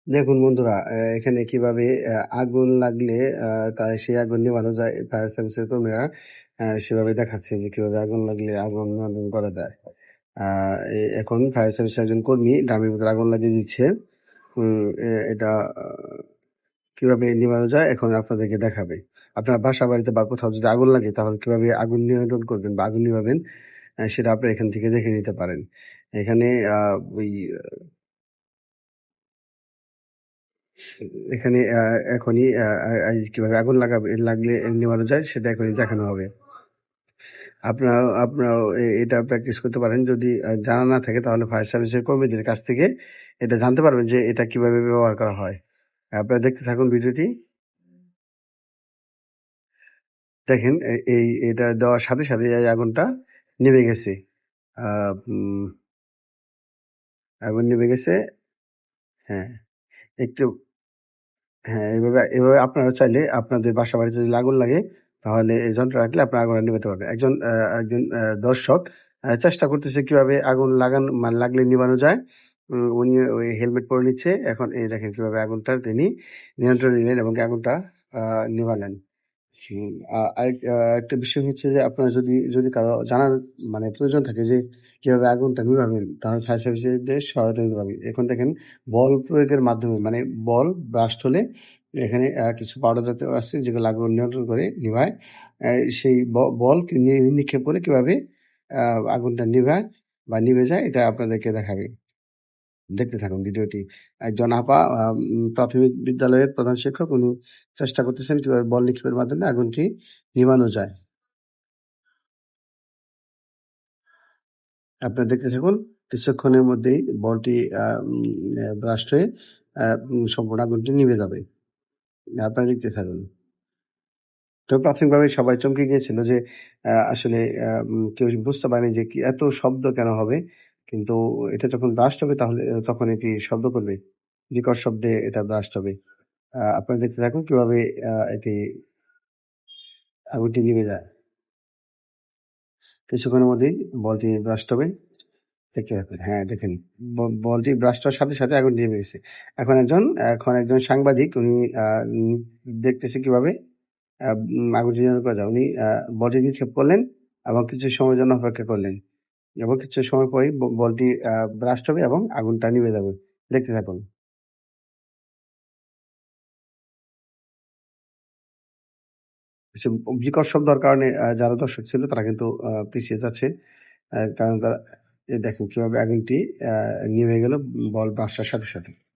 দেখুন বন্ধুরা, এখানে কিভাবে আগুন লাগলে সেই আগুন নেভানো যায়। ফায়ার সার্ভিসের কর্মীরা সেভাবে দেখাচ্ছে যে কিভাবে আগুন লাগলে আগুন নিয়ন্ত্রণ করা যায়। এখন ফায়ার সার্ভিসের একজন কর্মী ড্রামের ভিতরে আগুন লাগিয়ে দিচ্ছে। এটা কিভাবে নেভানো যায় এখন আপনাদেরকে দেখাবে। আপনার বাসা বাড়িতে বা কোথাও যদি আগুন লাগে তাহলে কিভাবে আগুন নিয়ন্ত্রণ করবেন বা আগুন নিভাবেন, সেটা আপনি এখান থেকে দেখে নিতে পারেন। এখানে ওই এখানে এখনই কিভাবে আগুন লাগলে নেভানো যায় সেটা এখনই দেখানো হবে। আপনারাও এটা প্র্যাকটিস করতে পারেন। যদি জানা না থাকে তাহলে ফায়ার সার্ভিসের কর্মীদের কাছ থেকে এটা জানতে পারবেন যে এটা কিভাবে ব্যবহার করা হয়। আপনারা দেখতে থাকুন ভিডিওটি। দেখেন এটা দেওয়ার সাথে সাথে এই আগুনটা নিভে গেছে। আ উম আগুন নিভে গেছে। হ্যাঁ, একটু হ্যাঁ, এভাবে আপনারা চাইলে আপনাদের বাসাবাড়িতে যদি আগুন লাগে, তাহলে এই যন্ত্র রাখলে আপনারা আগুনটা নিভাতে পারবেন। একজন দর্শক চেষ্টা করতেছে কিভাবে আগুন মানে লাগলে নিভানো যায়। উনি ওই হেলমেট পরে নিচ্ছে। এখন এই দেখেন কিভাবে আগুনটা তিনি নিয়ন্ত্রণে নিলেন এবং আগুনটা আ নিভালেন। হুম, আরেকটা বিষয় হচ্ছে যে আপনার যদি কারো জানার মানে প্রয়োজন থাকে যে কিভাবে আগুনটা নিভাবেন, তাহলে ফায়ার সার্ভিসের সহায়তা নিতে পারবেন। এখন দেখেন বল প্রয়োগের মাধ্যমে মানে বল ব্রাস্ট হলে এখানে কিছু পাউডার জাতীয় আছে যেগুলো আগুন নিয়ন্ত্রণ করে নিভায়। সেই বল নিক্ষেপ করে কিভাবে আ আগুনটা নিভায় বা নিভে যায় এটা আপনাদেরকে দেখাবে। দেখতে থাকুন ভিডিওটি। একজন আপা প্রাথমিক বিদ্যালয়ের প্রধান শিক্ষক উনি চেষ্টা করতেছেন কিভাবে বল নিক্ষেপের মাধ্যমে আগুনটি নিভানো যায়। আপনারা দেখতে থাকুন। কিছুক্ষণের মধ্যেই বলটি আ উম ব্রাস্ট হয়ে সম্পূর্ণ আগুনটি নিভে যাবে। আপনারা দেখতে থাকুন। তো প্রাথমিকভাবে সবাই চমকে গিয়েছিল যে আসলে কেউ বুঝতে পারেনি যে এত শব্দ কেন হবে? কিন্তু এটা যখন ব্রাস্ট হবে তাহলে তখন এটি শব্দ করবে। বিকট শব্দে এটা ব্রাস্ট হবে। আপনারা দেখতে থাকুন কিভাবে এটি আগুনটি নিভে যায়। কিছুক্ষণের মধ্যেই বলটি ব্রাস্ট হবে। দেখতে থাকুন। হ্যাঁ, দেখেন বলটি ব্রাস্ট হওয়ার সাথে, সাথে আগুন নিভে গেছে। এখন একজন সাংবাদিক উনি আ উম দেখতেছে কিভাবে আগুনটি নিয়ন্ত্রণ করা যায়। উনি বলটি নিক্ষেপ করলেন এবং কিছু সময়ের জন্য অপেক্ষা করলেন। এবং কিছু সময় পরেই বলটি ব্রাস্ট হবে এবং আগুনটা নিভে যাবে। দেখতে থাকুন। সে বিকট শব্দ হওয়ার কারণে যারা দর্শক ছিল তারা কিন্তু পিছিয়ে যাচ্ছে। কারণ তারা দেখেন কিভাবে আগুনটি আ নিভে গেল বল ব্রাস্ট হওয়ার সাথে, সাথে।